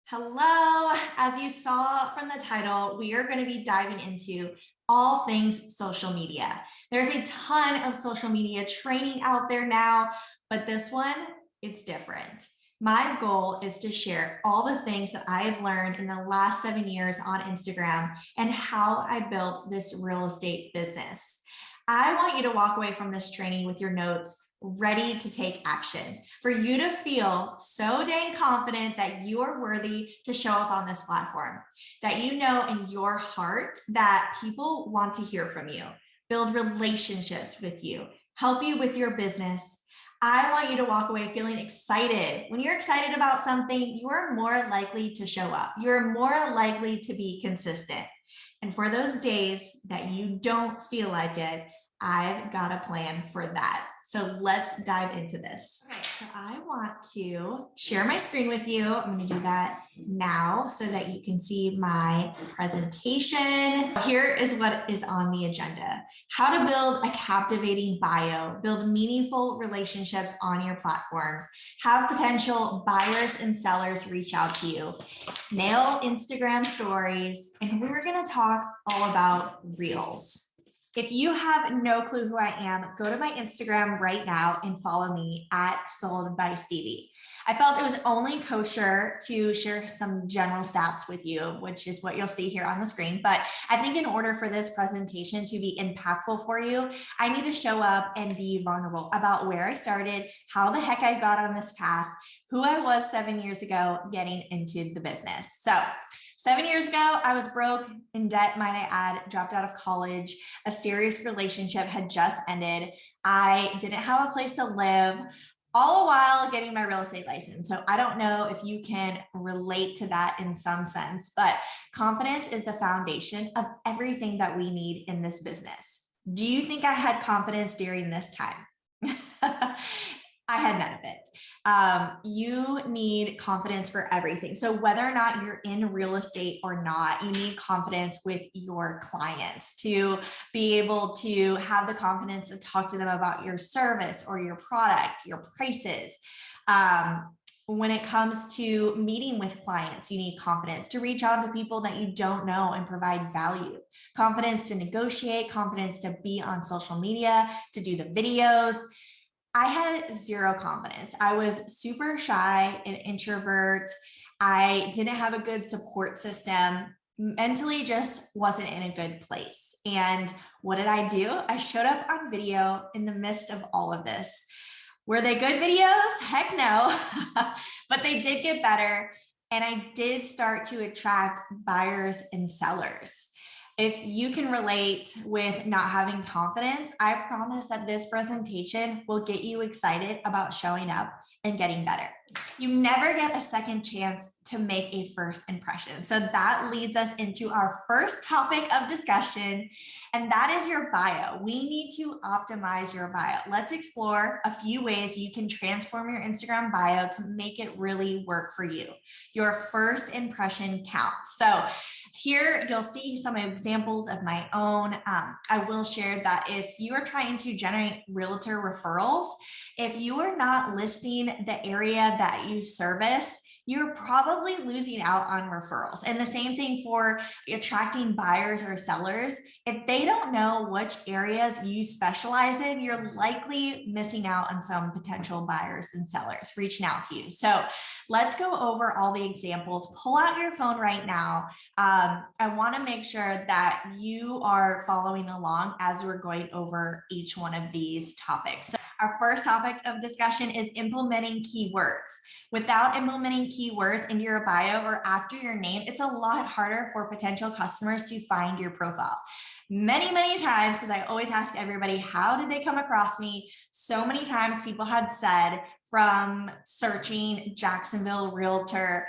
Hello. As you saw from the title, we are going to be diving into all things social media. There's a ton of social media training out there now, but this one, it's different. My goal is to share all the things that I've learned in the last 7 years on Instagram and how I built this real estate business. I want you to walk away from this training with your notes ready to take action, for you to feel so dang confident that you are worthy to show up on this platform, that you know in your heart that people want to hear from you, build relationships with you, help you with your business. I want you to walk away feeling excited. When you're excited about something, you're more likely to show up. You're more likely to be consistent. And for those days that you don't feel like it, I've got a plan for that. So let's dive into this. All right, so I want to share my screen with you. I'm going to do that now so that you can see my presentation. Here is what is on the agenda: how to build a captivating bio, build meaningful relationships on your platforms, have potential buyers and sellers reach out to you, nail Instagram stories, and we're going to talk all about reels. If you have no clue who I am, go to my Instagram right now and follow me at Sold by Stevie. I felt it was only kosher to share some general stats with you, which is what you'll see here on the screen. But I think in order for this presentation to be impactful for you, I need to show up and be vulnerable about where I started, how the heck I got on this path, who I was 7 years ago getting into the business. So 7 years ago, I was broke, in debt, might I add, dropped out of college. A serious relationship had just ended. I didn't have a place to live, all the while getting my real estate license. So I don't know if you can relate to that in some sense, but confidence is the foundation of everything that we need in this business. Do you think I had confidence during this time? I had none of it. You need confidence for everything. So whether or not you're in real estate or not, you need confidence with your clients to be able to have the confidence to talk to them about your service or your product, your prices. When it comes to meeting with clients, you need confidence to reach out to people that you don't know and provide value, confidence to negotiate, confidence to be on social media, to do the videos. I had zero confidence. I was super shy, an introvert. I didn't have a good support system. Mentally just wasn't in a good place. And what did I do? I showed up on video in the midst of all of this. Were they good videos? Heck no, but they did get better. And I did start to attract buyers and sellers. If you can relate with not having confidence, I promise that this presentation will get you excited about showing up and getting better. You never get a second chance to make a first impression. So that leads us into our first topic of discussion, and that is your bio. We need to optimize your bio. Let's explore a few ways you can transform your Instagram bio to make it really work for you. Your first impression counts. So here you'll see some examples of my own. I will share that if you are trying to generate realtor referrals, if you are not listing the area that you service, you're probably losing out on referrals. And the same thing for attracting buyers or sellers. If they don't know which areas you specialize in, you're likely missing out on some potential buyers and sellers reaching out to you. So let's go over all the examples. Pull out your phone right now. I want to make sure that you are following along as we're going over each one of these topics. So our first topic of discussion is implementing keywords. Without implementing keywords into your bio or after your name, it's a lot harder for potential customers to find your profile. Many times, because I always ask everybody, how did they come across me? So many times people had said from searching Jacksonville Realtor,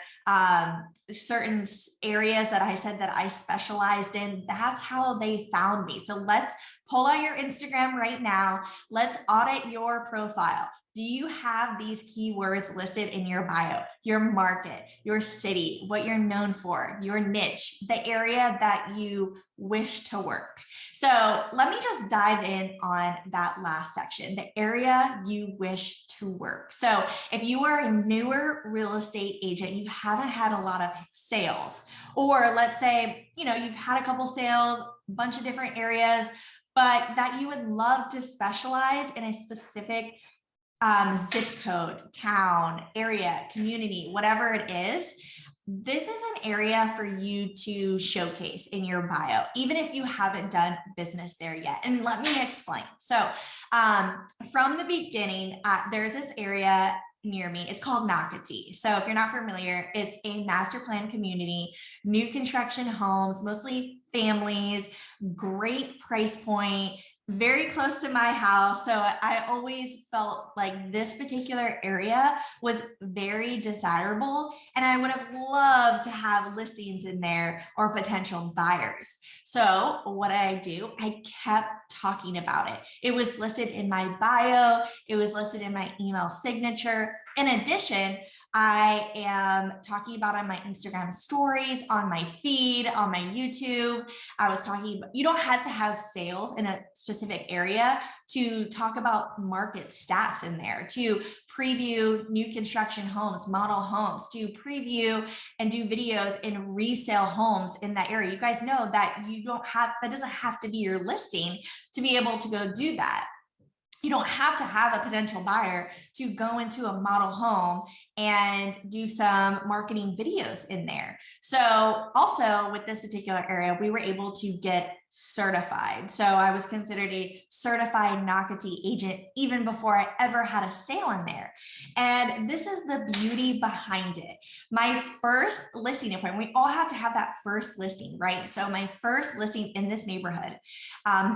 certain areas that I said that I specialized in, that's how they found me. So let's pull out your Instagram right now. Let's audit your profile. Do you have these keywords listed in your bio? Your market, your city, what you're known for, your niche, the area that you wish to work. So let me just dive in on that last section, the area you wish to work. So if you are a newer real estate agent, you haven't had a lot of sales, or let's say, you've had a couple sales, a bunch of different areas, but that you would love to specialize in a specific zip code, town, area, community, whatever it is, this is an area for you to showcase in your bio, even if you haven't done business there yet. And let me explain. So from the beginning, there's this area near me. It's called Nocatee. So if you're not familiar, it's a master plan community, new construction homes, mostly families, great price point, very close to my house. So I always felt like this particular area was very desirable, and I would have loved to have listings in there or potential buyers. So what did I do? I kept talking about it. It was listed in my bio. It was listed in my email signature. In addition, I am talking about on my Instagram stories, on my feed, on my YouTube. I was talking, you don't have to have sales in a specific area to talk about market stats in there, to preview new construction homes, model homes, to preview and do videos in resale homes in that area. You guys know that that doesn't have to be your listing to be able to go do that. You don't have to have a potential buyer to go into a model home and do some marketing videos in there. So also with this particular area, we were able to get certified. So I was considered a certified Nocatee agent even before I ever had a sale in there. And this is the beauty behind it. My first listing appointment, we all have to have that first listing, right? So my first listing in this neighborhood,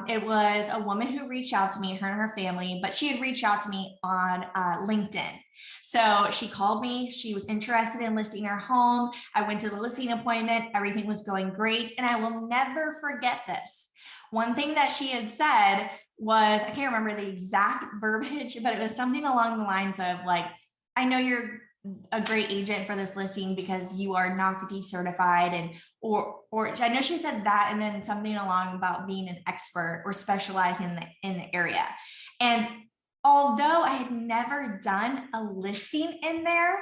it was a woman who reached out to me, her and her family, but she had reached out to me on LinkedIn. So she called me, she was interested in listing her home. I went to the listing appointment, everything was going great. And I will never forget this. One thing that she had said was, I can't remember the exact verbiage, but it was something along the lines of like, I know you're a great agent for this listing because you are Nocatee certified, and or I know she said that, and then something along about being an expert or specializing in the area. And although I had never done a listing in there,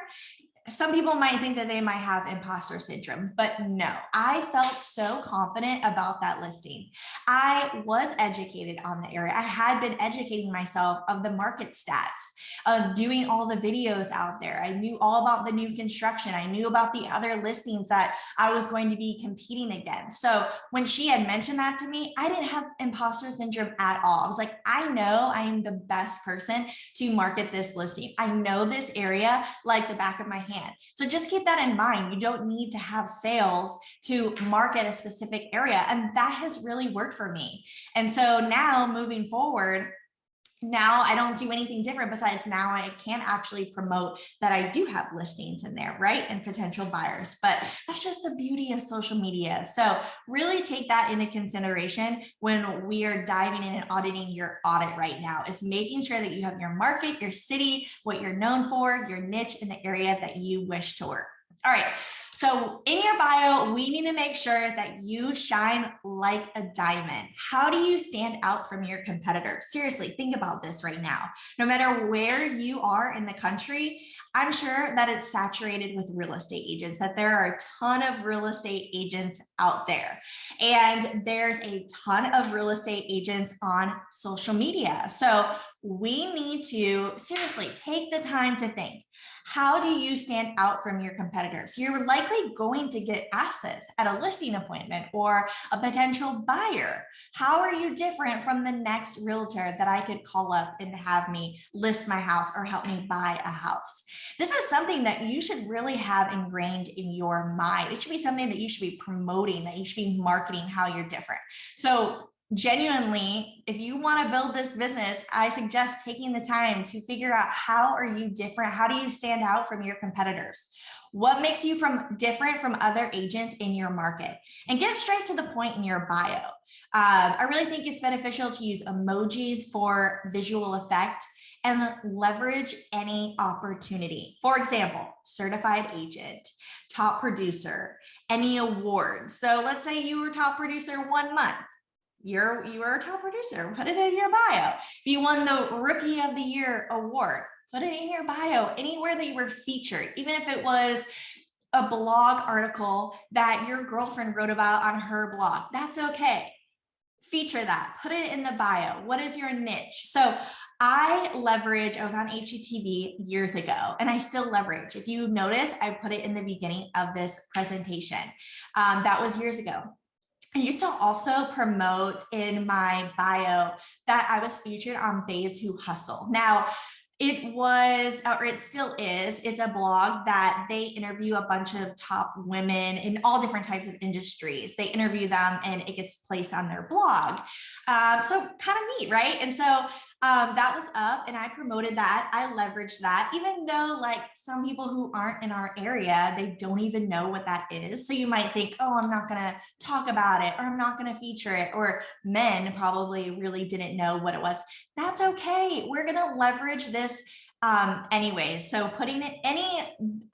some people might think that they might have imposter syndrome, but no, I felt so confident about that listing. I was educated on the area. I had been educating myself of the market stats, of doing all the videos out there. I knew all about the new construction. I knew about the other listings that I was going to be competing against. So when she had mentioned that to me, I didn't have imposter syndrome at all. I was like, I know I am the best person to market this listing. I know this area like the back of my hand. So just keep that in mind. You don't need to have sales to market a specific area. And that has really worked for me. And so now moving forward, now I don't do anything different besides now I can actually promote that I do have listings in there, right? And potential buyers, but that's just the beauty of social media. So really take that into consideration when we are diving in and auditing your audit right now, is making sure that you have your market, your city, what you're known for, your niche in the area that you wish to work. All right. So in your bio, we need to make sure that you shine like a diamond. How do you stand out from your competitors? Seriously, think about this right now. No matter where you are in the country, I'm sure that it's saturated with real estate agents, that there are a ton of real estate agents out there. And there's a ton of real estate agents on social media. So we need to seriously take the time to think, how do you stand out from your competitors? You're likely going to get asked this at a listing appointment or a potential buyer. How are you different from the next realtor that I could call up and have me list my house or help me buy a house? This is something that you should really have ingrained in your mind. It should be something that you should be promoting, that you should be marketing how you're different. So genuinely, if you want to build this business, I suggest taking the time to figure out, how are you different? How do you stand out from your competitors? What makes you different from other agents in your market? And get straight to the point in your bio. I really think it's beneficial to use emojis for visual effect and leverage any opportunity. For example, certified agent, top producer, any awards. So let's say you were top producer 1 month. You were a top producer, put it in your bio. If you won the Rookie of the Year award, put it in your bio, anywhere that you were featured, even if it was a blog article that your girlfriend wrote about on her blog, that's okay. Feature that, put it in the bio. What is your niche? So I was on HGTV years ago, and I still leverage. If you notice, I put it in the beginning of this presentation. That was years ago. I used to also promote in my bio that I was featured on Babes Who Hustle. Now, it was, or it still is, it's a blog that they interview a bunch of top women in all different types of industries. They interview them and it gets placed on their blog. So kind of neat, right? And so that was up and I promoted that. I leveraged that, even though like some people who aren't in our area, they don't even know what that is. So you might think, oh, I'm not going to talk about it, or I'm not going to feature it, or men probably really didn't know what it was. That's okay. We're going to leverage this anyways. So putting it, any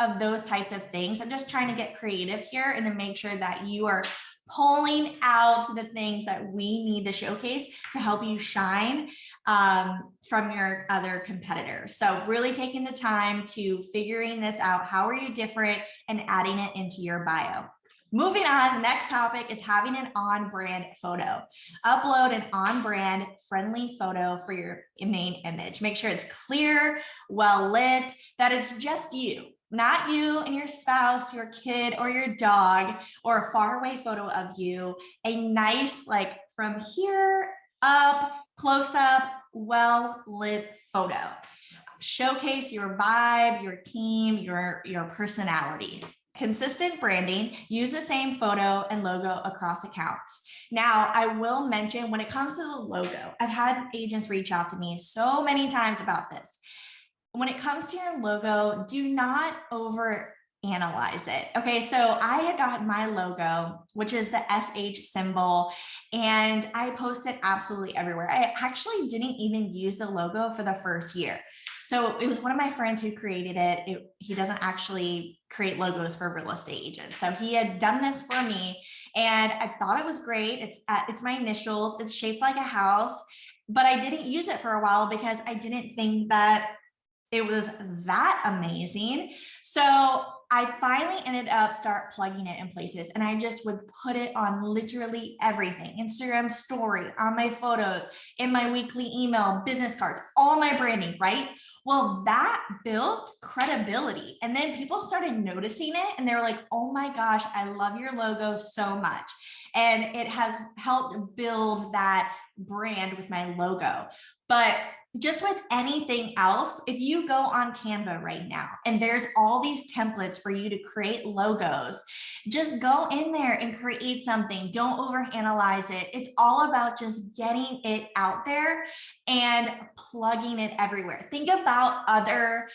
of those types of things, I'm just trying to get creative here and to make sure that you are pulling out the things that we need to showcase to help you shine from your other competitors. So really taking the time to figuring this out. How are you different, and adding it into your bio. Moving on, the next topic is having an on-brand photo. Upload an on-brand friendly photo for your main image. Make sure it's clear, well lit, that it's just you. Not you and your spouse, your kid, or your dog, or a faraway photo of you. A nice, like from here up, close up, well lit photo. Showcase your vibe, your team, your personality. Consistent branding, use the same photo and logo across accounts. Now, I will mention when it comes to the logo, I've had agents reach out to me so many times about this. When it comes to your logo, do not overanalyze it. Okay, so I had gotten my logo, which is the SH symbol, and I posted absolutely everywhere. I actually didn't even use the logo for the first year. So it was one of my friends who created it. He doesn't actually create logos for real estate agents. So he had done this for me and I thought it was great. It's my initials. It's shaped like a house, but I didn't use it for a while because I didn't think that it was that amazing. So I finally ended up start plugging it in places, and I just would put it on literally everything. Instagram story, on my photos, in my weekly email, business cards, all my branding, right? Well, that built credibility. And then people started noticing it and they were like, oh my gosh, I love your logo so much. And it has helped build that brand with my logo. But just with anything else, if you go on Canva right now and there's all these templates for you to create logos, just go in there and create something. Don't overanalyze it. It's all about just getting it out there and plugging it everywhere. Think about other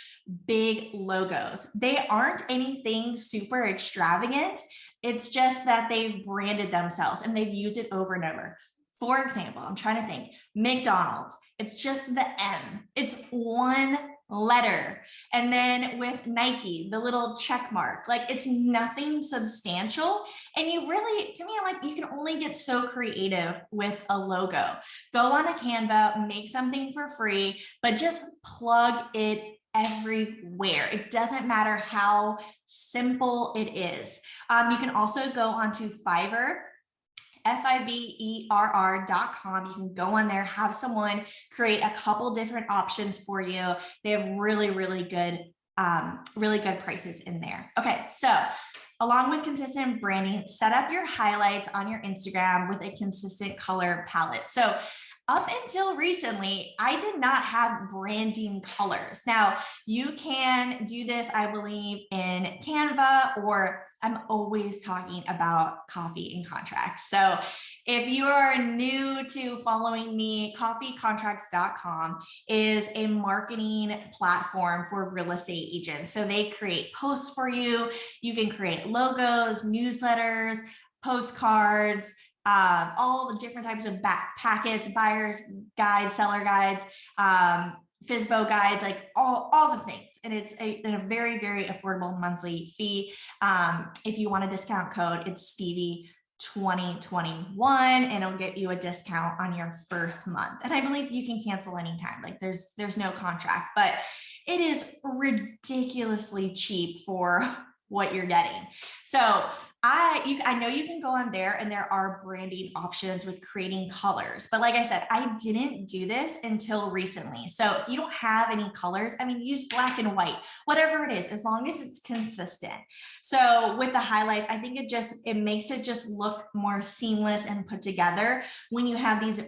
big logos. They aren't anything super extravagant. It's just that they've branded themselves and they've used it over and over. For example, I'm trying to think, McDonald's, it's just the M, it's one letter. And then with Nike, the little check mark, like it's nothing substantial. And you really, to me, I'm like, you can only get so creative with a logo. Go on a Canva, make something for free, but just plug it everywhere. It doesn't matter how simple it is. You can also go onto Fiverr, Fiverr.com. You can go on there, have someone create a couple different options for you. They have really good prices in there. Okay, so along with consistent branding, set up your highlights on your Instagram with a consistent color palette. So up until recently, I did not have branding colors. Now, you can do this, I believe, in Canva, or I'm always talking about coffee and contracts. So if you are new to following me, coffeecontracts.com is a marketing platform for real estate agents. So they create posts for you. You can create logos, newsletters, postcards, all the different types of packets, buyers guides, seller guides, FSBO guides, like all the things. And it's a very, very affordable monthly fee. If you want a discount code, it's Stevie 2021, and it'll get you a discount on your first month. And I believe you can cancel anytime. Like there's no contract, but it is ridiculously cheap for what you're getting. So I know you can go on there and there are branding options with creating colors, but like I said, I didn't do this until recently. So if you don't have any colors, I mean, use black and white, whatever it is, as long as it's consistent. So with the highlights, I think it makes it just look more seamless and put together when you have these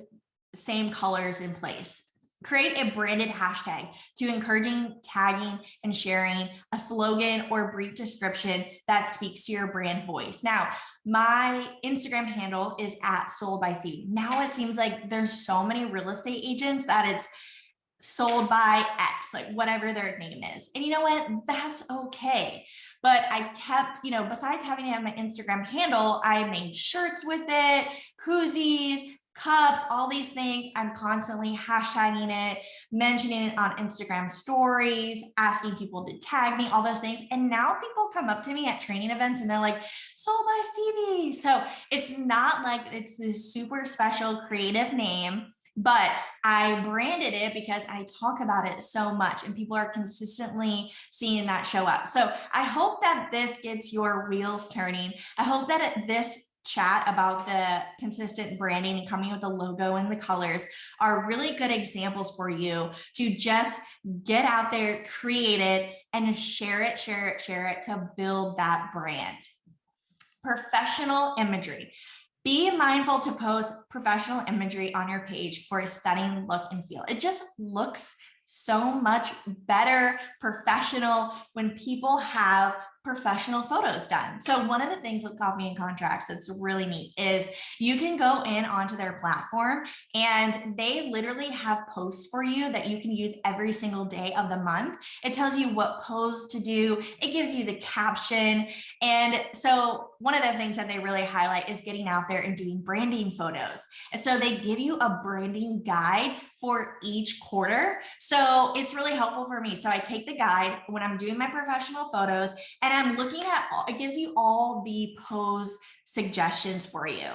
same colors in place. Create a branded hashtag to encouraging tagging and sharing a slogan or brief description that speaks to your brand voice. Now, my Instagram handle is @sold by Stevie. Now it seems like there's so many real estate agents that it's sold by X, like whatever their name is. And you know what? That's okay. But I kept, besides having it on my Instagram handle, I made shirts with it, koozies, cups, all these things. I'm constantly hashtagging it, mentioning it on Instagram stories, asking people to tag me, all those things. And now people come up to me at training events and they're like, "Sold by Stevie." So it's not like it's this super special creative name, but I branded it because I talk about it so much and people are consistently seeing that show up. So I hope that this gets your wheels turning. I hope that this chat about the consistent branding and coming with the logo and the colors are really good examples for you to just get out there, create it, and share it to build that brand. Professional imagery. Be mindful to post professional imagery on your page for a stunning look and feel. It just looks so much better, professional, when people have professional photos done. So one of the things with Copy and Contracts that's really neat is you can go in onto their platform and they literally have posts for you that you can use every single day of the month. It tells you what pose to do. It gives you the caption. And so one of the things that they really highlight is getting out there and doing branding photos. And so they give you a branding guide for each quarter. So it's really helpful for me. So I take the guide when I'm doing my professional photos and I'm looking at, it gives you all the pose suggestions for you.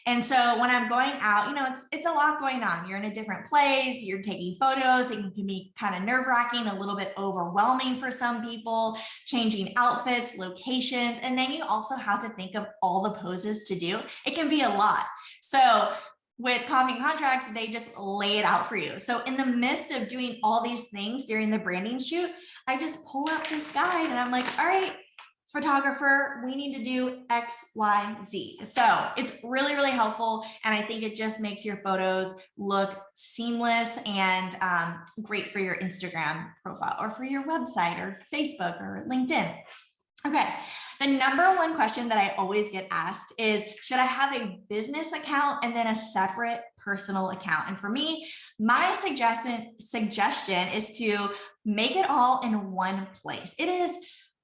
And so when I'm going out, it's a lot going on. You're in a different place, you're taking photos. It can be kind of nerve-wracking, a little bit overwhelming for some people, changing outfits, locations, and then you also have to think of all the poses to do. It can be a lot. So with Copy and Contracts, they just lay it out for you. So in the midst of doing all these things during the branding shoot, I just pull up this guide and I'm like, all right, photographer, we need to do X, Y, Z. So it's really, really helpful. And I think it just makes your photos look seamless and great for your Instagram profile or for your website or Facebook or LinkedIn. Okay, the number one question that I always get asked is, should I have a business account and then a separate personal account? And for me, my suggestion is to make it all in one place. It is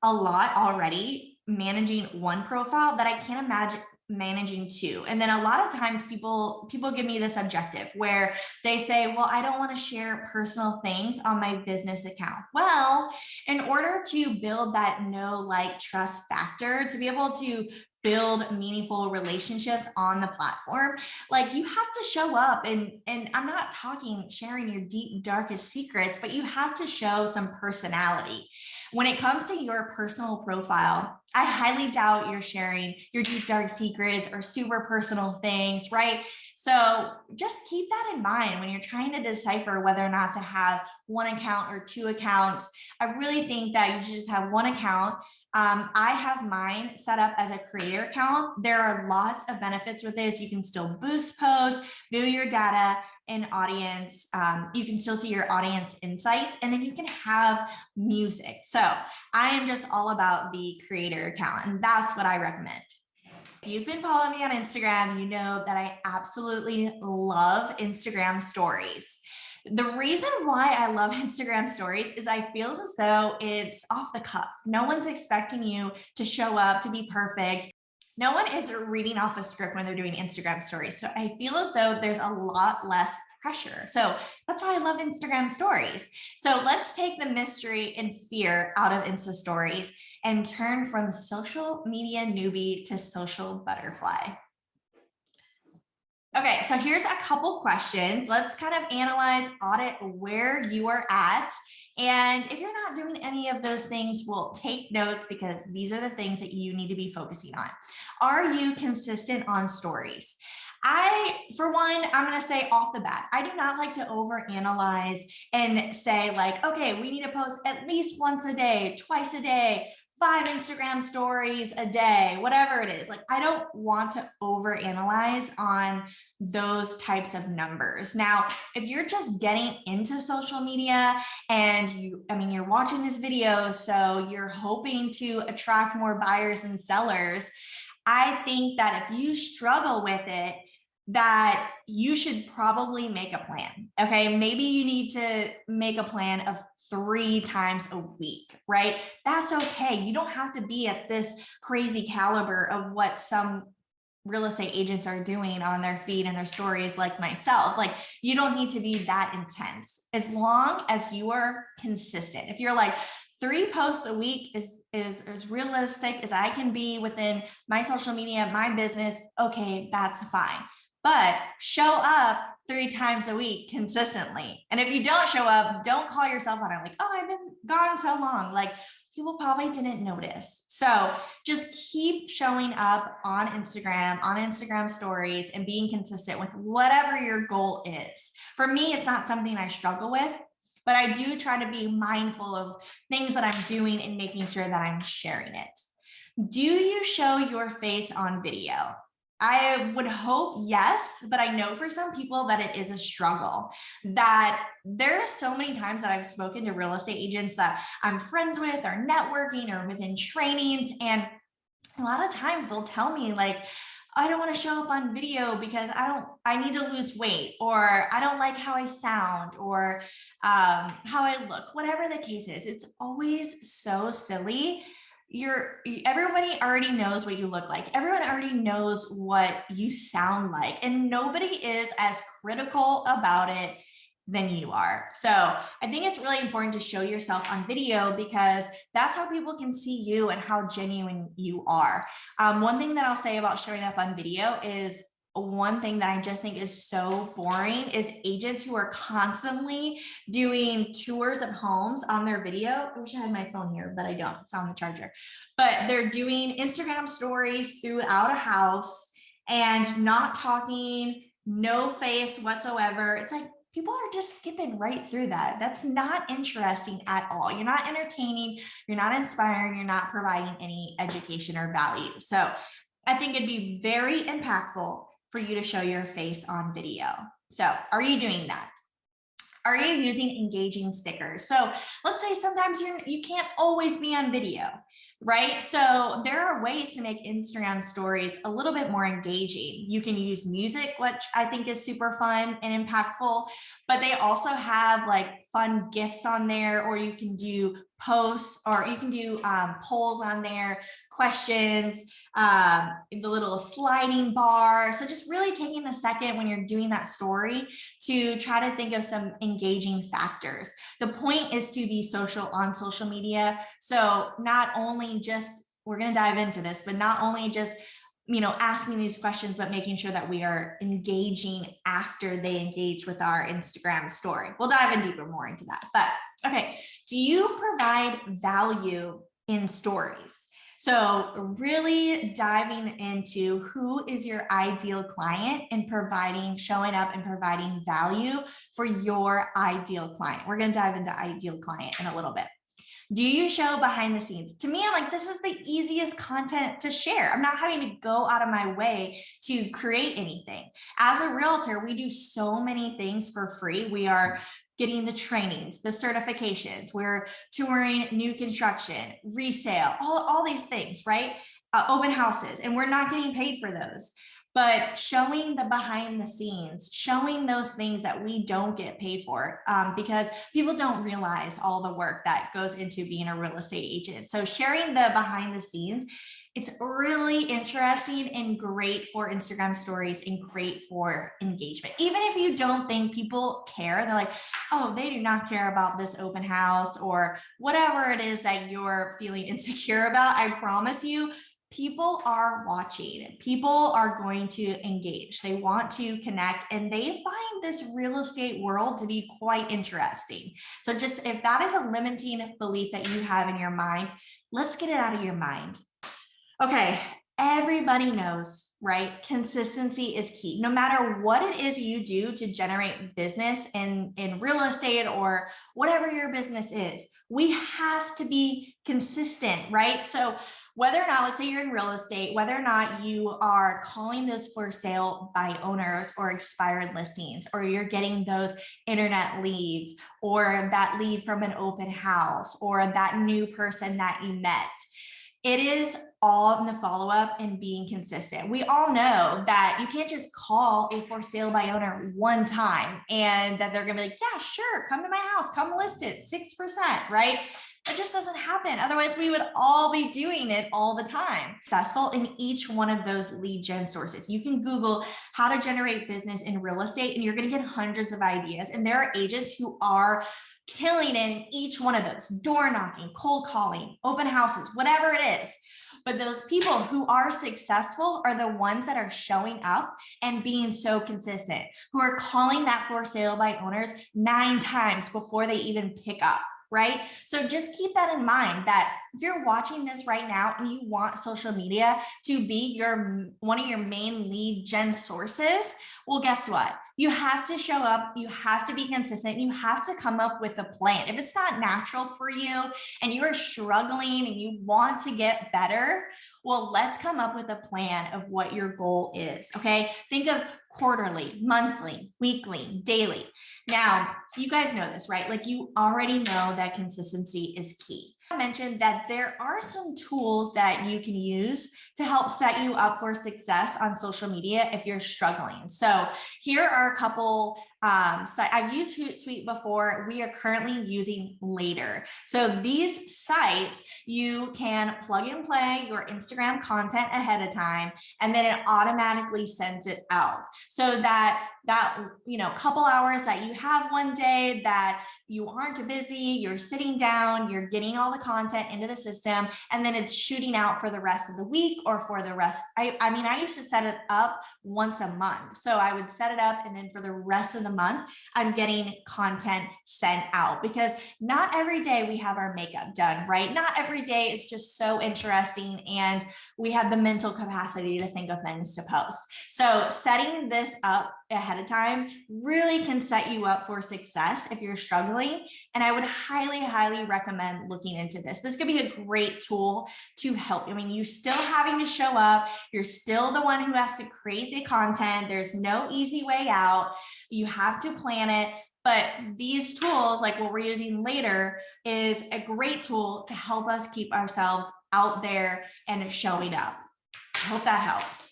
a lot already managing one profile that I can't imagine managing two. And then a lot of times people give me this objective where they say, well, I don't want to share personal things on my business account. Well, in order to build that know, like, trust factor, to be able to build meaningful relationships on the platform, like, you have to show up and I'm not talking sharing your deep, darkest secrets, but you have to show some personality. When it comes to your personal profile, I highly doubt you're sharing your deep, dark secrets or super personal things, right? So just keep that in mind when you're trying to decipher whether or not to have one account or two accounts. I really think that you should just have one account. I have mine set up as a creator account. There are lots of benefits with this. You can still boost posts, view your data and audience. You can still see your audience insights, and then you can have music. So I am just all about the creator account, and that's what I recommend. If you've been following me on Instagram, you know that I absolutely love Instagram stories. The reason why I love Instagram stories is I feel as though it's off the cuff. No one's expecting you to show up to be perfect. No one is reading off a script when they're doing Instagram stories. So I feel as though there's a lot less pressure. So that's why I love Instagram stories. So let's take the mystery and fear out of Insta stories and turn from social media newbie to social butterfly. Okay, so here's a couple questions. Let's kind of analyze, audit where you are at. And if you're not doing any of those things, we'll take notes because these are the things that you need to be focusing on. Are you consistent on stories? For one, I'm going to say off the bat, I do not like to overanalyze and say like, okay, we need to post at least once a day, twice a day, 5 Instagram stories a day, whatever it is. Like, I don't want to overanalyze on those types of numbers. Now, if you're just getting into social media and you're watching this video, so you're hoping to attract more buyers and sellers, I think that if you struggle with it, that you should probably make a plan. Okay, maybe you need to make a plan of 3 times a week, right? That's okay. You don't have to be at this crazy caliber of what some real estate agents are doing on their feed and their stories like myself. Like, you don't need to be that intense as long as you are consistent. If you're like 3 posts a week is as realistic as I can be within my social media, my business, okay, that's fine. But show up 3 times a week consistently. And if you don't show up, don't call yourself on it like, oh, I've been gone so long. Like, people probably didn't notice. So just keep showing up on Instagram stories, and being consistent with whatever your goal is. For me, it's not something I struggle with, but I do try to be mindful of things that I'm doing and making sure that I'm sharing it. Do you show your face on video? I would hope yes, but I know for some people that it is a struggle. That there's so many times that I've spoken to real estate agents that I'm friends with, or networking, or within trainings, and a lot of times they'll tell me like, I don't want to show up on video because I need to lose weight, or I don't like how I sound, or how I look, whatever the case is. It's always so silly. Everybody already knows what you look like. Everyone already knows what you sound like, and nobody is as critical about it than you are. So I think it's really important to show yourself on video, because that's how people can see you and how genuine you are. One thing that I'll say about showing up on video is, one thing that I just think is so boring is agents who are constantly doing tours of homes on their video. I wish I had my phone here, but I don't. It's on the charger. But they're doing Instagram stories throughout a house and not talking, no face whatsoever. It's like, people are just skipping right through that. That's not interesting at all. You're not entertaining, you're not inspiring, you're not providing any education or value. So I think it'd be very impactful for you to show your face on video. So are you doing that? Are you using engaging stickers? So let's say sometimes you can't always be on video, right? So there are ways to make Instagram stories a little bit more engaging. You can use music, which I think is super fun and impactful, but they also have like fun GIFs on there, or you can do posts, or you can do polls on there, questions, the little sliding bar. So just really taking a second when you're doing that story to try to think of some engaging factors. The point is to be social on social media. So not only just, we're going to dive into this, but not only just asking these questions, but making sure that we are engaging after they engage with our Instagram story. We'll dive in more into that. But okay, do you provide value in stories? So really diving into who is your ideal client and showing up and providing value for your ideal client. We're going to dive into ideal client in a little bit. Do you show behind the scenes? To me, I'm like, this is the easiest content to share. I'm not having to go out of my way to create anything. As a realtor, we do so many things for free. We are getting the trainings, the certifications, we're touring new construction, resale, all these things, right? Open houses, and we're not getting paid for those. But showing the behind the scenes, showing those things that we don't get paid for, because people don't realize all the work that goes into being a real estate agent. So sharing the behind the scenes It's really interesting and great for Instagram stories and great for engagement. Even if you don't think people care, they're like, oh, they do not care about this open house or whatever it is that you're feeling insecure about. I promise you, people are watching. People are going to engage. They want to connect and they find this real estate world to be quite interesting. So just if that is a limiting belief that you have in your mind, let's get it out of your mind. Okay, everybody knows, right? Consistency is key. No matter what it is you do to generate business in real estate or whatever your business is, we have to be consistent, right? So whether or not, let's say you're in real estate, whether or not you are calling this for sale by owners or expired listings, or you're getting those internet leads or that lead from an open house or that new person that you met, it is all in the follow-up and being consistent. We all know that you can't just call a for sale by owner one time and that they're gonna be like, yeah, sure, come to my house, come list it, 6%, right? That just doesn't happen. Otherwise, we would all be doing it all the time. Successful in each one of those lead gen sources. You can Google how to generate business in real estate and you're gonna get hundreds of ideas. And there are agents who are killing it in each one of those: door knocking, cold calling, open houses, whatever it is. But those people who are successful are the ones that are showing up and being so consistent, who are calling that for sale by owners 9 times before they even pick up. Right? So just keep that in mind, that if you're watching this right now and you want social media to be one of your main lead gen sources, well, guess what? You have to show up, you have to be consistent, you have to come up with a plan. If it's not natural for you and you are struggling and you want to get better, well, let's come up with a plan of what your goal is, okay? Think of quarterly, monthly, weekly, daily. Now, you guys know this, right? Like, you already know that consistency is key. I mentioned that there are some tools that you can use to help set you up for success on social media if you're struggling. So here are a couple. I've used Hootsuite before. We are currently using Later. So these sites, you can plug and play your Instagram content ahead of time, and then it automatically sends it out. So that couple hours that you have one day that you aren't busy, you're sitting down, you're getting all the content into the system, and then it's shooting out for the rest of the week or for the rest. I used to set it up once a month. So I would set it up, and then for the rest of the month, I'm getting content sent out, because not every day we have our makeup done, right? Not every day is just so interesting and we have the mental capacity to think of things to post. So setting this up ahead of time really can set you up for success if you're struggling. And I would highly, highly recommend looking into this. This could be a great tool to help. I mean, you still having to show up. You're still the one who has to create the content. There's no easy way out. You have to plan it. But these tools, like what we're using Later, is a great tool to help us keep ourselves out there and showing up. I hope that helps.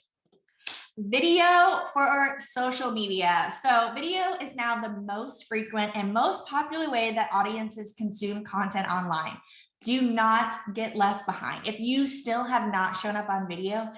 Video for social media. So video is now the most frequent and most popular way that audiences consume content online. Do not get left behind. If you still have not shown up on video,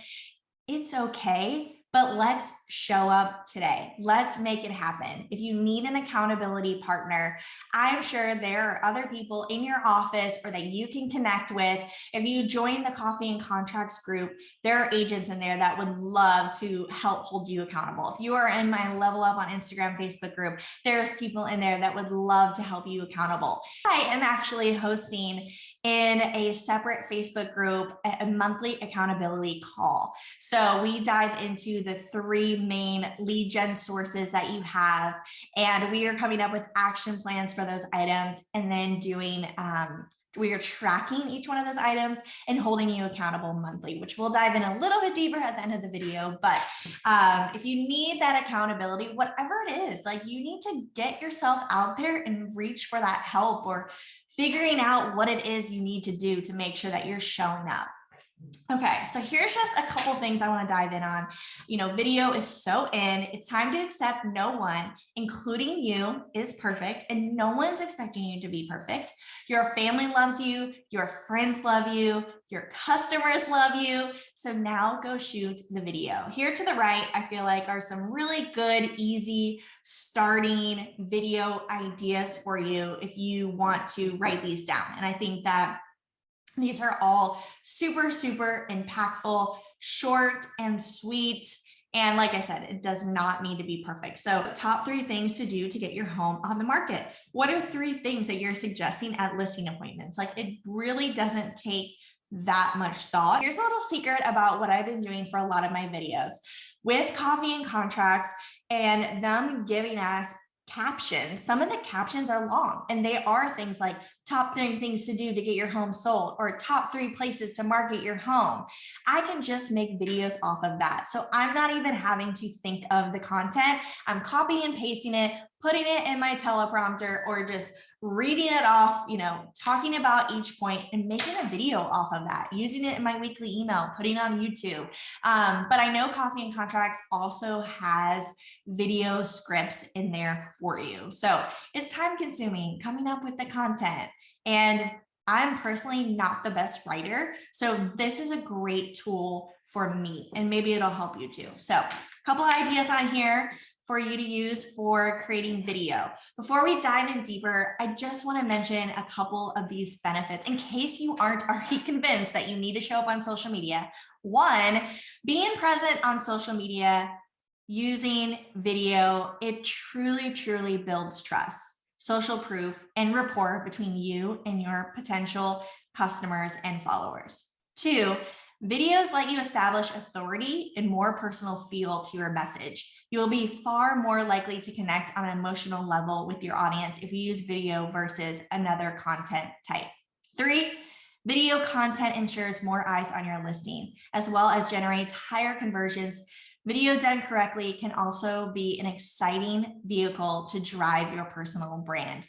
it's okay. But let's show up today. Let's make it happen. If you need an accountability partner, I'm sure there are other people in your office or that you can connect with. If you join the Coffee and Contracts group, there are agents in there that would love to help hold you accountable. If you are in my Level Up on Instagram Facebook group, there's people in there that would love to help you accountable. I am actually hosting in a separate Facebook group a monthly accountability call. So we dive into the 3 main lead gen sources that you have, and we are coming up with action plans for those items, and then we are tracking each one of those items and holding you accountable monthly, which we'll dive in a little bit deeper at the end of the video. But if you need that accountability, whatever it is, like, you need to get yourself out there and reach for that help, or figuring out what it is you need to do to make sure that you're showing up. Okay, so here's just a couple things I want to dive in on. Video is so in. It's time to accept no one, including you, is perfect, and no one's expecting you to be perfect. Your family loves you, your friends love you, your customers love you. So now go shoot the video. Here to the right, I feel like are some really good, easy starting video ideas for you if you want to write these down. And I think that these are all super, super impactful, short and sweet. And like I said, it does not need to be perfect. So top 3 things to do to get your home on the market. What are 3 things that you're suggesting at listing appointments? Like, it really doesn't take that much thought. Here's a little secret about what I've been doing for a lot of my videos with copy and contracts and them giving us captions. Some of the captions are long, and they are things like top 3 things to do to get your home sold, or top 3 places to market your home. I can just make videos off of that. So I'm not even having to think of the content. I'm copying and pasting it, putting it in my teleprompter, or just reading it off, talking about each point and making a video off of that, using it in my weekly email, putting it on YouTube. But I know Coffee and Contracts also has video scripts in there for you. So it's time consuming coming up with the content. And I'm personally not the best writer. So this is a great tool for me, and maybe it'll help you too. So a couple of ideas on here for you to use for creating video. Before we dive in deeper, I just want to mention a couple of these benefits in case you aren't already convinced that you need to show up on social media. 1, being present on social media using video, it truly, truly builds trust, social proof, and rapport between you and your potential customers and followers. 2, videos let you establish authority and more personal feel to your message. You will be far more likely to connect on an emotional level with your audience if you use video versus another content type. 3, video content ensures more eyes on your listing, as well as generates higher conversions. Video done correctly can also be an exciting vehicle to drive your personal brand.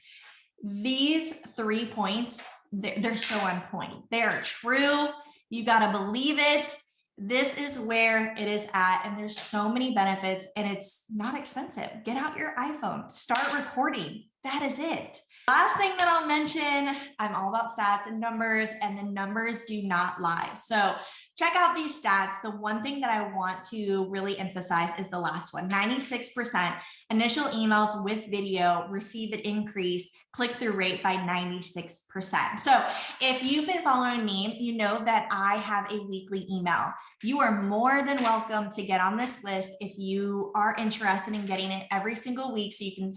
These 3 points, they're so on point. They are true. You got to believe it. This is where it is at. And there's so many benefits, and it's not expensive. Get out your iPhone, start recording. That is it. Last thing that I'll mention, I'm all about stats and numbers, and the numbers do not lie. So check out these stats. The one thing that I want to really emphasize is the last one. 96% initial emails with video receive an increase click-through rate by 96%. So if you've been following me, you know that I have a weekly email. You are more than welcome to get on this list if you are interested in getting it every single week, so you can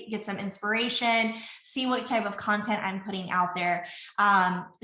get some inspiration, see what type of content I'm putting out there.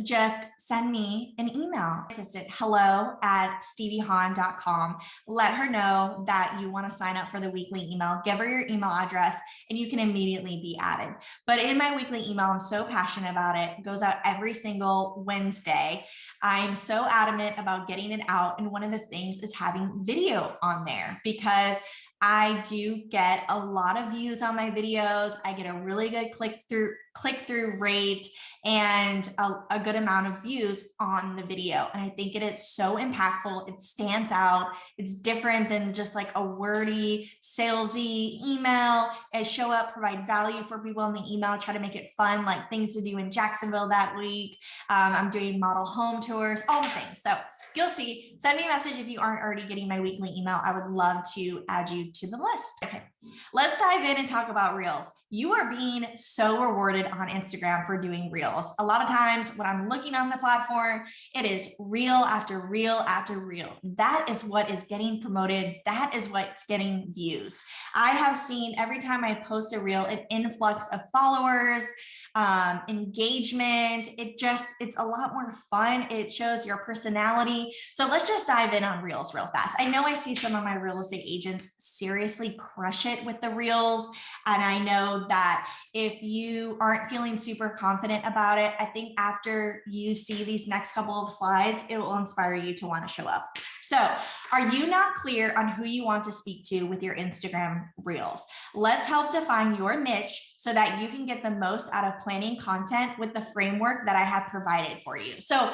Just send me an email. Assistant, hello@steviehahn.com. Let her know that you want to sign up for the weekly email. Give her your email address, and you can immediately be added. But in my weekly email, I'm so passionate about it. It goes out every single Wednesday. I'm so adamant about getting it out. And one of the things is having video on there, because I do get a lot of views on my videos. I get a really good click-through rate and a good amount of views on the video. And I think it is so impactful. It stands out. It's different than just like a wordy, salesy email. I show up, provide value for people in the email, try to make it fun, like things to do in Jacksonville that week. I'm doing model home tours, all the things. So you'll see. Send me a message if you aren't already getting my weekly email. I would love to add you to the list. Okay, let's dive in and talk about Reels. You are being so rewarded on Instagram for doing Reels. A lot of times when I'm looking on the platform, it is reel after reel after reel. That is what is getting promoted. That is what's getting views. I have seen every time I post a reel, an influx of followers, engagement. It's a lot more fun. It shows your personality. So let's just dive in on Reels real fast. I know I see some of my real estate agents seriously crush it with the Reels. And I know that if you aren't feeling super confident about it, I think after you see these next couple of slides, it will inspire you to want to show up. So are you not clear on who you want to speak to with your Instagram Reels? Let's help define your niche so that you can get the most out of planning content with the framework that I have provided for you. So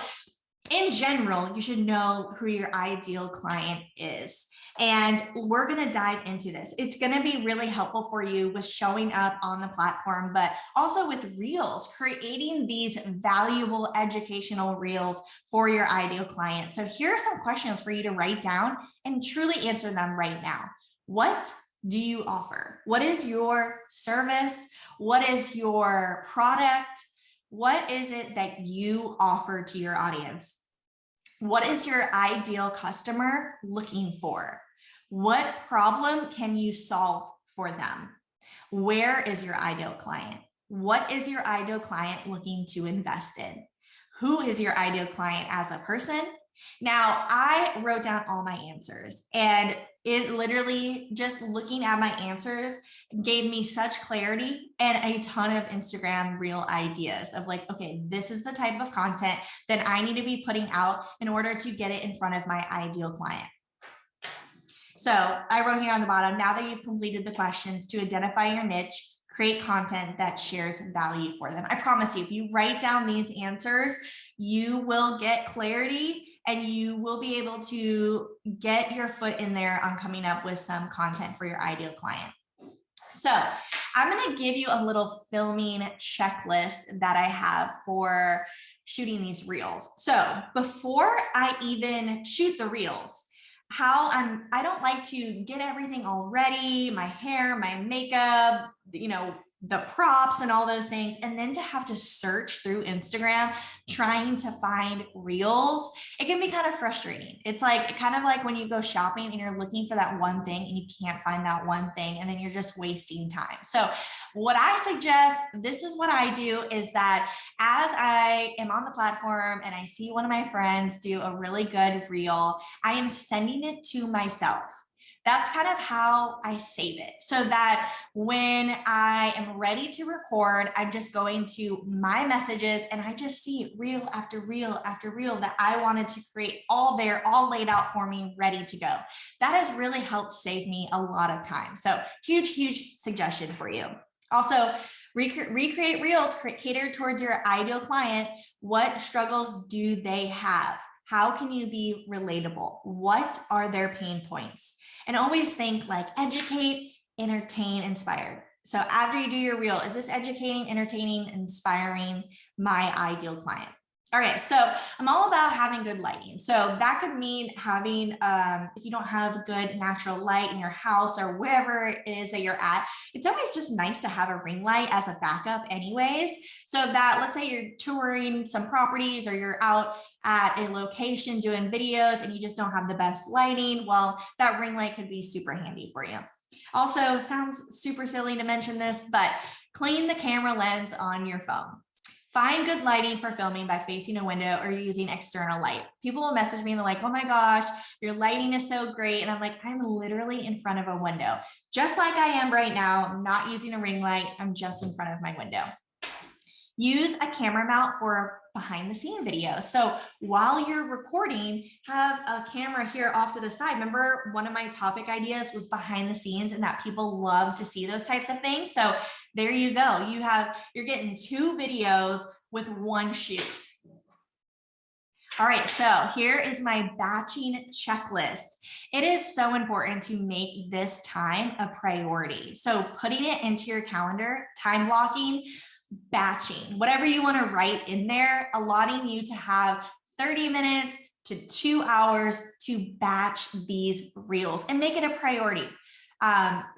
In general, you should know who your ideal client is. And we're going to dive into this. It's going to be really helpful for you with showing up on the platform, but also with reels, creating these valuable educational reels for your ideal client. So here are some questions for you to write down and truly answer them right now. What do you offer? What is your service? What is your product? What is it that you offer to your audience? What is your ideal customer looking for? What problem can you solve for them? Where is your ideal client? What is your ideal client looking to invest in? Who is your ideal client as a person? Now, I wrote down all my answers, and it literally, just looking at my answers, gave me such clarity and a ton of Instagram reel ideas of like, okay, this is the type of content that I need to be putting out in order to get it in front of my ideal client. So I wrote here on the bottom, now that you've completed the questions to identify your niche, create content that shares value for them. I promise you, if you write down these answers, you will get clarity and you will be able to get your foot in there on coming up with some content for your ideal client. So I'm going to give you a little filming checklist that I have for shooting these reels. So before I even shoot the reels, I don't like to get everything all ready, my hair, my makeup, the props and all those things, and then to have to search through Instagram trying to find reels, it can be kind of frustrating. It's like kind of like when you go shopping and you're looking for that one thing and you can't find that one thing, and then you're just wasting time. So what I suggest, this is what I do, is that as I am on the platform and I see one of my friends do a really good reel, I am sending it to myself. That's kind of how I save it, so that when I am ready to record, I'm just going to my messages and I just see reel after reel after reel that I wanted to create, all there, all laid out for me, ready to go. That has really helped save me a lot of time. So huge suggestion for you. Also, recreate reels catered towards your ideal client. What struggles do they have? How can you be relatable? What are their pain points? And always think like educate, entertain, inspire. So after you do your reel, is this educating, entertaining, inspiring my ideal client? All right, so I'm all about having good lighting. So that could mean having, if you don't have good natural light in your house or wherever it is that you're at, it's always just nice to have a ring light as a backup anyways. So that, let's say you're touring some properties or you're out at a location doing videos and you just don't have the best lighting, well, that ring light could be super handy for you. Also, sounds super silly to mention this, but clean the camera lens on your phone. Find good lighting for filming by facing a window or using external light. People will message me and they're like, oh my gosh, your lighting is so great. And I'm like, I'm literally in front of a window, just like I am right now. I'm not using a ring light. I'm just in front of my window. Use a camera mount for behind the scene video. So while you're recording, have a camera here off to the side. Remember, one of my topic ideas was behind the scenes and that people love to see those types of things. So there you go. You're getting 2 videos with 1 shoot. All right, so here is my batching checklist. It is so important to make this time a priority. So putting it into your calendar, time blocking, batching, whatever you want to write in there, allotting you to have 30 minutes to 2 hours to batch these reels and make it a priority.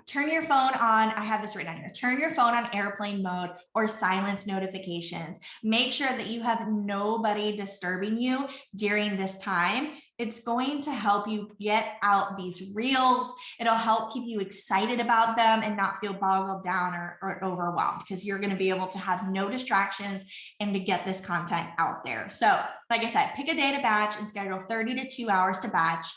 Turn your phone on. I have this written down here. Turn your phone on airplane mode or silence notifications. Make sure that you have nobody disturbing you during this time. It's going to help you get out these reels. It'll help keep you excited about them and not feel boggled down or overwhelmed, because you're going to be able to have no distractions and to get this content out there. So like I said, pick a day to batch and schedule 30 to 2 hours to batch.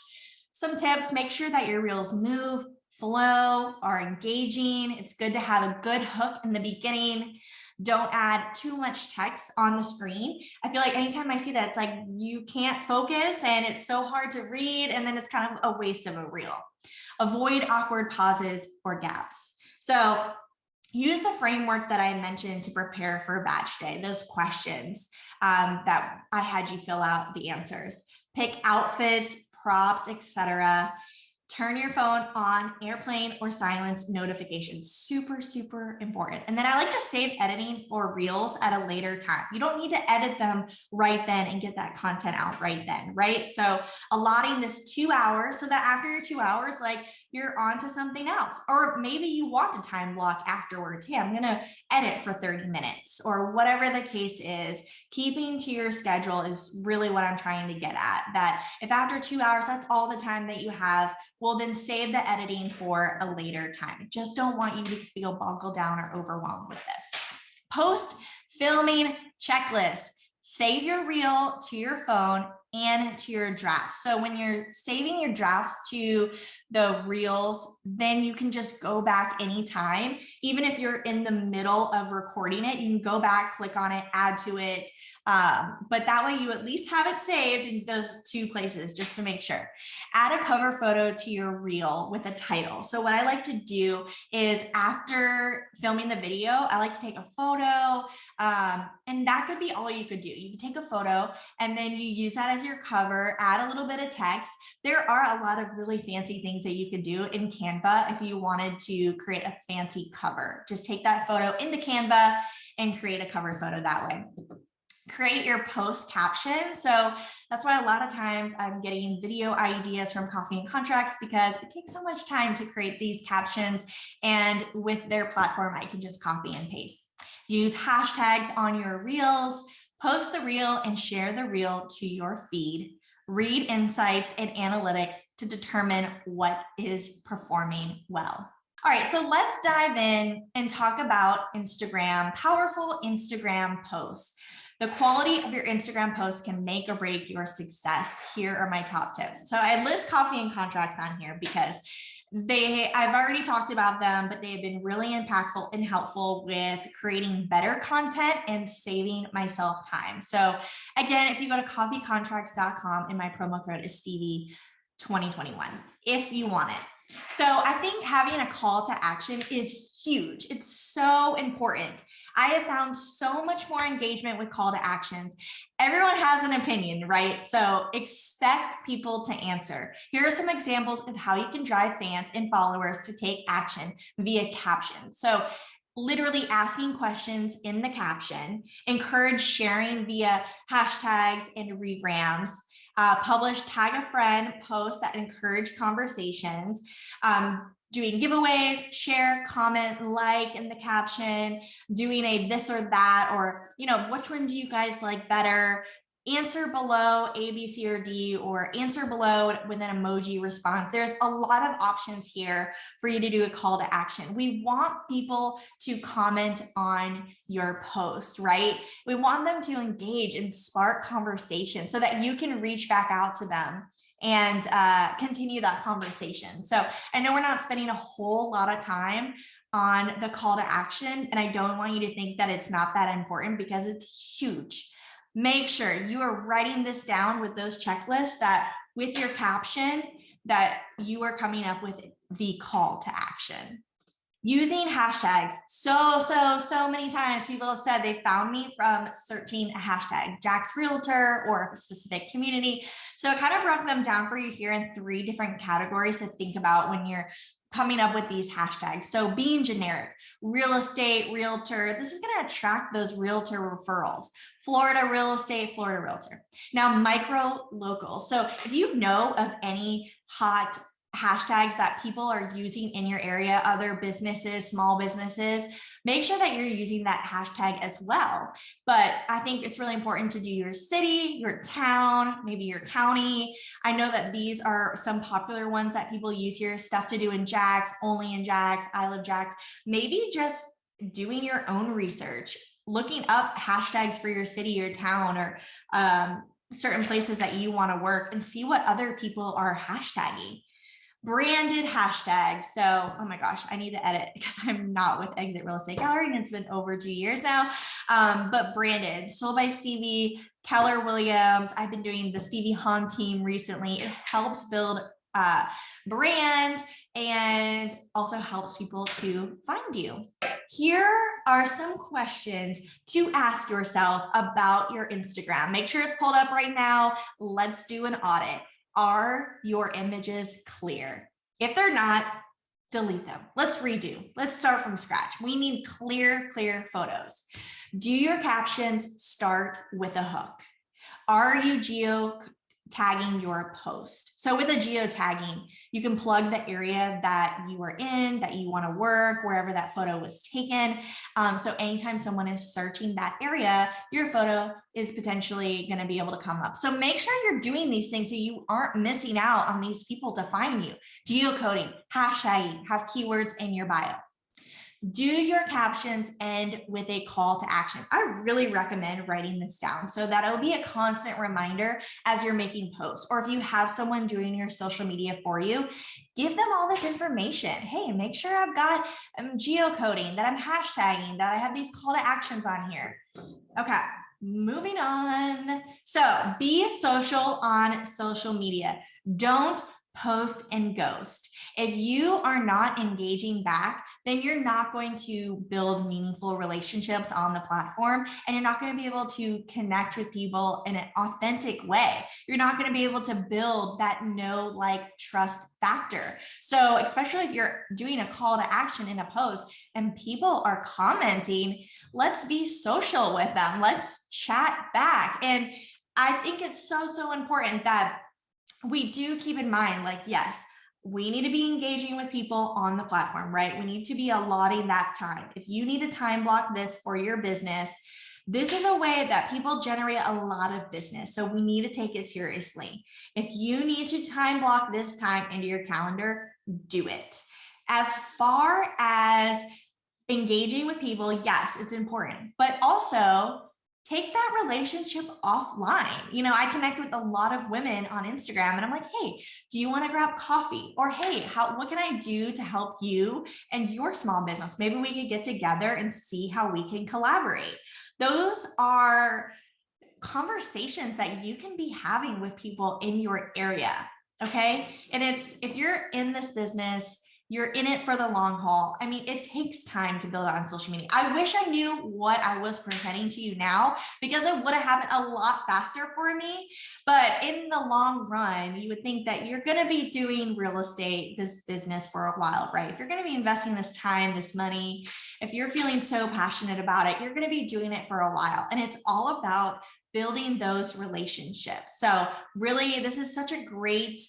Some tips: make sure that your reels move, flow, are engaging. It's good to have a good hook in the beginning. Don't add too much text on the screen. I feel like anytime I see that, it's like you can't focus and it's so hard to read, and then it's kind of a waste of a reel. Avoid awkward pauses or gaps. So use the framework that I mentioned to prepare for batch day, those questions that I had you fill out the answers. Pick outfits, props, etc. Turn your phone on airplane or silence notifications. Super, super important. And then I like to save editing for reels at a later time. You don't need to edit them right then and get that content out right then, right? So allotting this 2 hours so that after your 2 hours, like you're on to something else. Or maybe you want a time block afterwards. Hey, I'm gonna edit for 30 minutes or whatever the case is. Keeping to your schedule is really what I'm trying to get at. That if after 2 hours, that's all the time that you have, well, then save the editing for a later time. Just don't want you to feel boggled down or overwhelmed with this. Post filming checklist. Save your reel to your phone and to your drafts. So when you're saving your drafts to the reels, then you can just go back anytime. Even if you're in the middle of recording it, you can go back, click on it, add to it. But that way you at least have it saved in those two places just to make sure. Add a cover photo to your reel with a title. So what I like to do is after filming the video, I like to take a photo, and that could be all you could do. You could take a photo and then you use that as your cover, add a little bit of text. There are a lot of really fancy things that you could do in Canva if you wanted to create a fancy cover. Just take that photo into Canva and create a cover photo that way. Create your post caption. So that's why a lot of times I'm getting video ideas from Coffee and Contracts because it takes so much time to create these captions. And with their platform, I can just copy and paste. Use hashtags on your reels, post the reel and share the reel to your feed. Read insights and analytics to determine what is performing well. All right, so let's dive in and talk about Instagram, powerful Instagram posts. The quality of your Instagram posts can make or break your success. Here are my top tips. So I list Coffee and Contracts on here because I've already talked about them, but they have been really impactful and helpful with creating better content and saving myself time. So again, if you go to coffeecontracts.com and my promo code is Stevie 2021, if you want it. So I think having a call to action is huge. It's so important. I have found so much more engagement with call to actions. Everyone has an opinion, right? So expect people to answer. Here are some examples of how you can drive fans and followers to take action via captions. So literally asking questions in the caption, encourage sharing via hashtags and regrams, publish tag a friend posts that encourage conversations, doing giveaways, share, comment, like in the caption, doing a this or that, or, which one do you guys like better? Answer below A, B, C, or D, or answer below with an emoji response. There's a lot of options here for you to do a call to action. We want people to comment on your post, right? We want them to engage and spark conversation so that you can reach back out to them and continue that conversation. So I know we're not spending a whole lot of time on the call to action, and I don't want you to think that it's not that important because it's huge. Make sure you are writing this down with those checklists that with your caption that you are coming up with the call to action. Using hashtags. So many times people have said they found me from searching a hashtag, Jack's Realtor or a specific community. So I kind of broke them down for you here in 3 different categories to think about when you're coming up with these hashtags. So being generic, real estate, realtor, this is going to attract those realtor referrals. Florida real estate, Florida realtor. Now, micro local. So if you know of any hot hashtags that people are using in your area, other businesses, small businesses, make sure that you're using that hashtag as well. But I think it's really important to do your city, your town, maybe your county. I know that these are some popular ones that people use here, stuff to do in Jax, only in Jax, I love Jax. Maybe just doing your own research, looking up hashtags for your city, your town, or certain places that you want to work and see what other people are hashtagging. Branded hashtags. So, oh my gosh, I need to edit because I'm not with Exit Real Estate Gallery and it's been over 2 years now. But branded, sold by Stevie, Keller Williams. I've been doing the Stevie Hahn team recently. It helps build brand and also helps people to find you. here are some questions to ask yourself about your Instagram. Make sure it's pulled up right now. Let's do an audit. Are your images clear? If they're not, delete them. Let's redo. Let's start from scratch. We need clear photos. Do your captions start with a hook? Are you geo tagging your post? So with a geotagging, you can plug the area that you are in, that you want to work, wherever that photo was taken. So anytime someone is searching that area, your photo is potentially going to be able to come up. So make sure you're doing these things so you aren't missing out on these people to find you. Geocoding, hashtagging, have keywords in your bio. Do your captions end with a call to action? I really recommend writing this down so that it'll be a constant reminder as you're making posts, or if you have someone doing your social media for you, give them all this information. Hey, make sure I've got geocoding, that I'm hashtagging, that I have these call to actions on here. Okay, moving on. So be social on social media. Don't post and ghost. If you are not engaging back, then you're not going to build meaningful relationships on the platform, and you're not going to be able to connect with people in an authentic way. You're not going to be able to build that know, like, trust factor. So especially if you're doing a call to action in a post and people are commenting, let's be social with them. Let's chat back. And I think it's so important that we do keep in mind, like, yes, we need to be engaging with people on the platform, right? We need to be allotting that time. If you need to time block this for your business, this is a way that people generate a lot of business. So we need to take it seriously. If you need to time block this time into your calendar, do it. As far as engaging with people, yes, it's important, but also take that relationship offline. You know, I connect with a lot of women on Instagram and I'm like, hey, do you want to grab coffee? Or hey, what can I do to help you and your small business? Maybe we could get together and see how we can collaborate. Those are conversations that you can be having with people in your area. Okay. And if you're in this business, you're in it for the long haul. I mean, it takes time to build on social media. I wish I knew what I was presenting to you now, because it would have happened a lot faster for me. But in the long run, you would think that you're going to be doing real estate, this business, for a while, right? If you're going to be investing this time, this money, if you're feeling so passionate about it, you're going to be doing it for a while. And it's all about building those relationships. So really, this is such a great,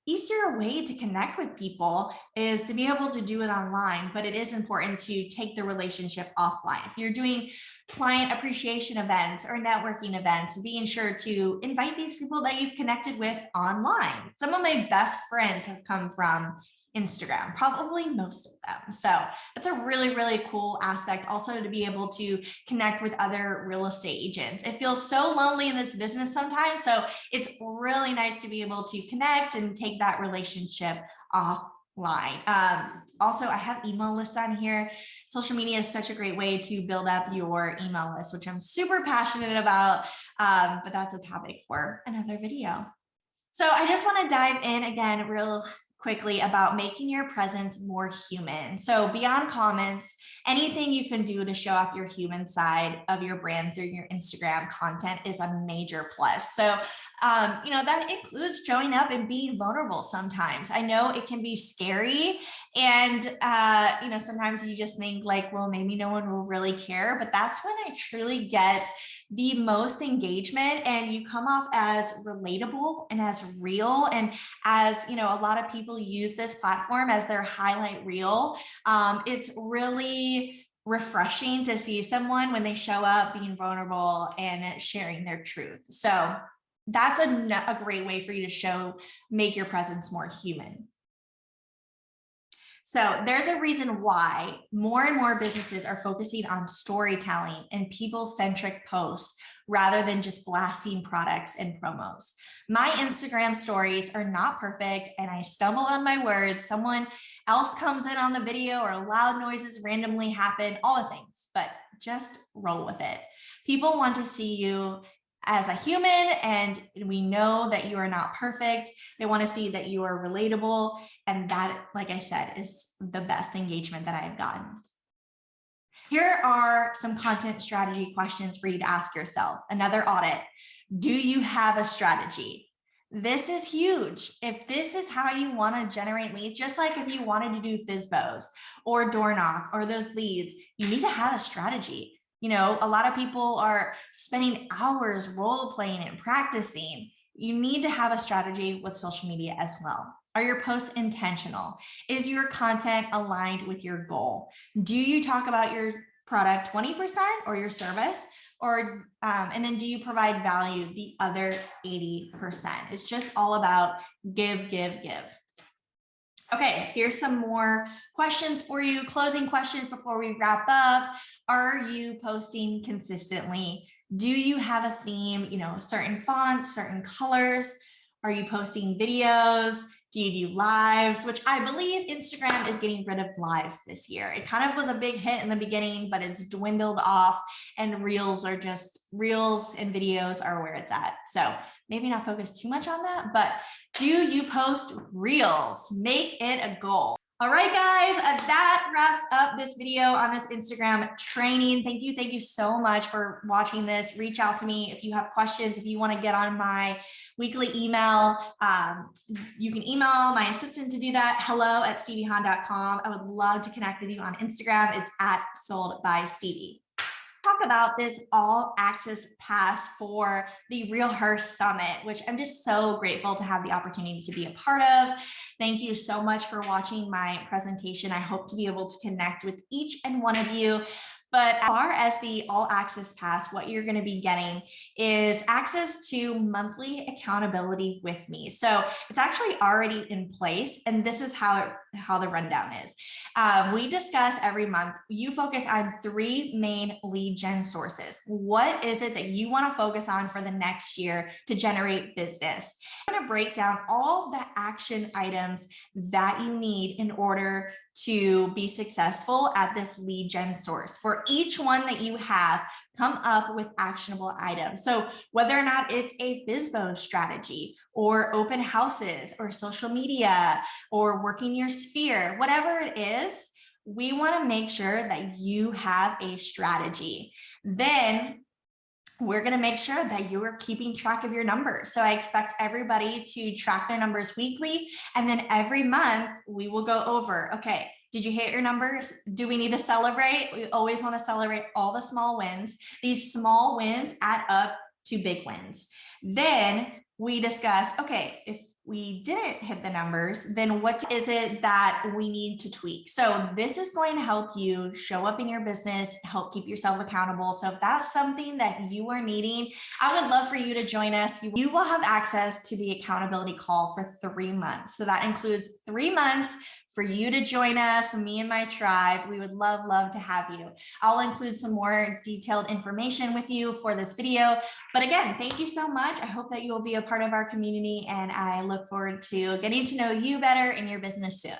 easier way to connect with people, is to be able to do it online, but it is important to take the relationship offline. If you're doing client appreciation events or networking events, being sure to invite these people that you've connected with online. Some of my best friends have come from Instagram, probably most of them. So it's a really cool aspect also to be able to connect with other real estate agents. It feels so lonely in this business sometimes. So it's really nice to be able to connect and take that relationship offline. Also, I have email lists on here. Social media is such a great way to build up your email list, which I'm super passionate about, but that's a topic for another video. So I just want to dive in again real quickly about making your presence more human. So beyond comments, anything you can do to show off your human side of your brand through your Instagram content is a major plus. So, you know, that includes showing up and being vulnerable sometimes. I know it can be scary, and, you know, sometimes you just think like, well, maybe no one will really care, but that's when I truly get the most engagement, and you come off as relatable and as real. And as you know, a lot of people use this platform as their highlight reel. It's really refreshing to see someone when they show up being vulnerable and sharing their truth. So that's a great way for you to make your presence more human. So there's a reason why more and more businesses are focusing on storytelling and people-centric posts rather than just blasting products and promos. My Instagram stories are not perfect, and I stumble on my words. Someone else comes in on the video, or loud noises randomly happen, all the things, but just roll with it. People want to see you as a human, and we know that you are not perfect. They want to see that you are relatable, and that, like I said, is the best engagement that I've gotten. Here are some content strategy questions for you to ask yourself. Another audit. Do you have a strategy? This is huge. If this is how you want to generate leads, just like if you wanted to do FISBOs or door knock or those leads, you need to have a strategy. You know, a lot of people are spending hours role playing and practicing. You need to have a strategy with social media as well. Are your posts intentional? Is your content aligned with your goal? Do you talk about your product 20% or your service? Or and then do you provide value the other 80%? It's just all about give, give, give. Okay, here's some more questions for you. Closing questions before we wrap up. Are you posting consistently? Do you have a theme, you know, certain fonts, certain colors? Are you posting videos? Do you do lives? Which I believe Instagram is getting rid of lives this year. It kind of was a big hit in the beginning, but it's dwindled off, and reels and videos are where it's at. So maybe not focus too much on that, but do you post reels? Make it a goal. All right, guys, that wraps up this video on this Instagram training. Thank you so much for watching this. Reach out to me if you have questions, if you want to get on my weekly email. You can email my assistant to do that, hello@steviehahn.com. I would love to connect with you on Instagram. It's @soldbystevie. Talk about this all access pass for the Real Her Summit, which I'm just so grateful to have the opportunity to be a part of. Thank you so much for watching my presentation. I hope to be able to connect with each and one of you. But as far as the all access pass, what you're going to be getting is access to monthly accountability with me. So it's actually already in place, and this is how the rundown is. We discuss every month. You focus on 3 main lead gen sources. What is it that you want to focus on for the next year to generate business? I'm going to break down all the action items that you need in order to be successful at this lead gen source. For each one that you have, come up with actionable items. So whether or not it's a FISBO strategy or open houses or social media or working your sphere, whatever it is, we want to make sure that you have a strategy. Then we're going to make sure that you are keeping track of your numbers. So I expect everybody to track their numbers weekly. And then every month we will go over, okay, did you hit your numbers? Do we need to celebrate? We always want to celebrate all the small wins. These small wins add up to big wins. Then we discuss, okay, if we didn't hit the numbers, then what is it that we need to tweak? So this is going to help you show up in your business, help keep yourself accountable. So if that's something that you are needing, I would love for you to join us. You will have access to the accountability call for 3 months. So that includes 3 months for you to join us, me and my tribe. We would love to have you. I'll include some more detailed information with you for this video. But again, thank you so much. I hope that you will be a part of our community, and I look forward to getting to know you better in your business soon.